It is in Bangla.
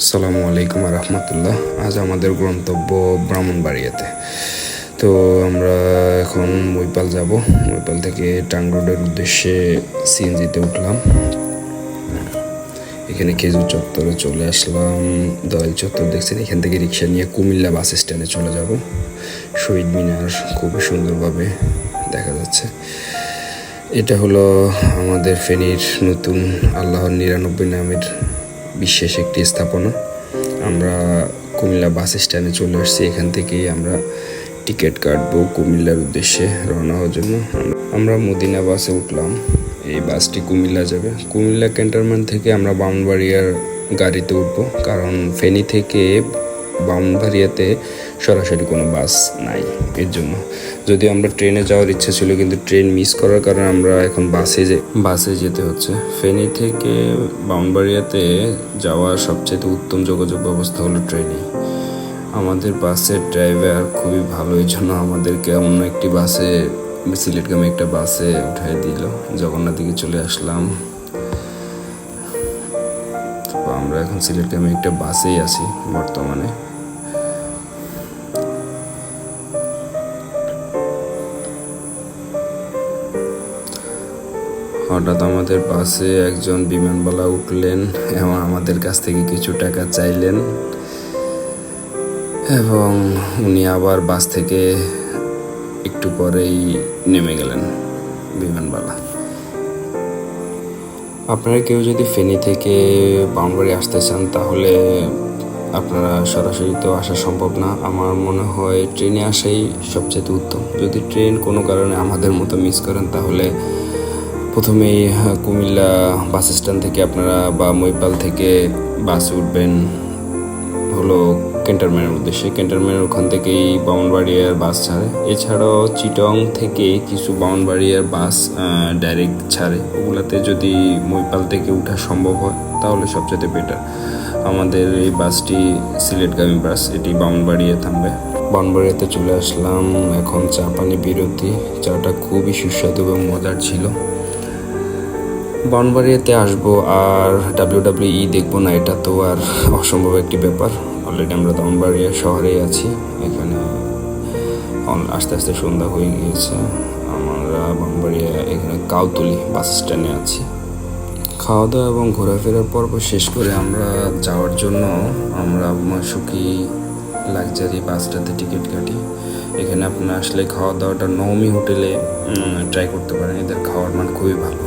আসসালামু আলাইকুম রহমতুল্লাহ। আজ আমাদের গন্তব্য ব্রাহ্মণবাড়িয়াতে। তো আমরা এখন মইপাল যাব। মইপাল থেকে টাং রোডের উদ্দেশ্যে সিএনজিতে উঠলাম। এখানে খেজুর চত্বরে চলে আসলাম। দয়াল চত্বর দেখছেন, এখান থেকে রিক্সা নিয়ে কুমিল্লা বাস স্ট্যান্ডে চলে যাব। শহীদ মিনার খুবই সুন্দরভাবে দেখা যাচ্ছে। এটা হলো আমাদের ফেনীর নতুন আল্লাহর ৯৯ নামের বিশেষ একটি স্থাপনা। আমরা কুমিল্লা বাস স্ট্যান্ডে চলে আসছি। এখান থেকেই আমরা টিকিট কাটবো কুমিল্লার উদ্দেশ্যে রওনা হওয়ার জন্য। আমরা মদিনা বাসে উঠলাম। এই বাসটি কুমিল্লা যাবে। কুমিল্লা ক্যান্টনমেন্ট থেকে আমরা ব্রাহ্মণবাড়িয়ার গাড়িতে উঠবো, কারণ ফেনী থেকে ব্রাহ্মণবাড়িয়াতে সরাসরি কোনো বাস নাই। এর জন্য যদিও আমরা ট্রেনে যাওয়ার ইচ্ছা ছিল, কিন্তু ট্রেন মিস করার কারণে আমরা এখন বাসে যেতে হচ্ছে। ফেনী থেকে ব্রাহ্মণবাড়িয়াতে যাওয়ার সবচেয়ে উত্তম যোগাযোগ ব্যবস্থা হলো ট্রেনে। আমাদের বাসের ড্রাইভার খুবই ভালো, এই জন্য আমাদেরকে অন্য একটি বাসে, সিলেটগামী একটা বাসে উঠাই দিল। জগন্নাথ দিকে চলে আসলাম। তো আমরা এখন সিলেটগামী একটা বাসেই আছি বর্তমানে। হঠাৎ আমাদের বাসে একজন বিমানবালা উঠলেন এবং আমাদের কাছ থেকে কিছু টাকা চাইলেন, এবং উনি আবার বাস থেকে একটু পরেই নেমে গেলেন বিমানবালা। আপনারা কেউ যদি ফেনী থেকে ব্রাহ্মণবাড়ি আসতে চান, তাহলে আপনারা সরাসরি তো আসা সম্ভব না। আমার মনে হয় ট্রেনে আসাই সবচেয়ে উত্তম। যদি ট্রেন কোনো কারণে আমাদের মতো মিস করেন, তাহলে প্রথমেই কুমিল্লা বাস স্ট্যান্ড থেকে আপনারা বা মইপাল থেকে বাসে উঠবেন হলো ক্যান্টনমেন্টের উদ্দেশ্যে। ক্যান্টনমেন্টের ওখান থেকেই ব্রাহ্মণবাড়িয়ার বাস ছাড়ে। এছাড়াও চিটং থেকে কিছু ব্রাহ্মণবাড়িয়ার বাস ডাইরেক্ট ছাড়ে। ওগুলাতে যদি মইপাল থেকে ওঠা সম্ভব হয়, তাহলে সবচেয়ে বেটার। আমাদের এই বাসটি সিলেটগামী বাস, এটি ব্রাহ্মণবাড়িয়া থামবে। ব্রাহ্মণবাড়িয়াতে চলে আসলাম। এখন চা পানি বিরতি। চাটা খুবই সুস্বাদু এবং মজার ছিল। ব্রাহ্মণবাড়িয়াতে আসবো আর WWE দেখবো না, এটা তো আর অসম্ভব একটি ব্যাপার। অলরেডি আমরা ব্রাহ্মণবাড়িয়া শহরেই আছি। এখানে আস্তে আস্তে সন্ধ্যা হয়ে গিয়েছে। আমরা ব্রাহ্মণবাড়িয়া এখানে কাউতলি বাস স্ট্যান্ডে আছি। খাওয়া দাওয়া এবং ঘোরাফেরার পর্ব শেষ করে আমরা যাওয়ার জন্য আমরা সুখী লাক্সারি বাসটাতে টিকিট কাটি। এখানে আপনারা আসলে খাওয়া দাওয়াটা নওমি হোটেলে ট্রাই করতে পারেন। এদের খাওয়ার মান খুবই ভালো।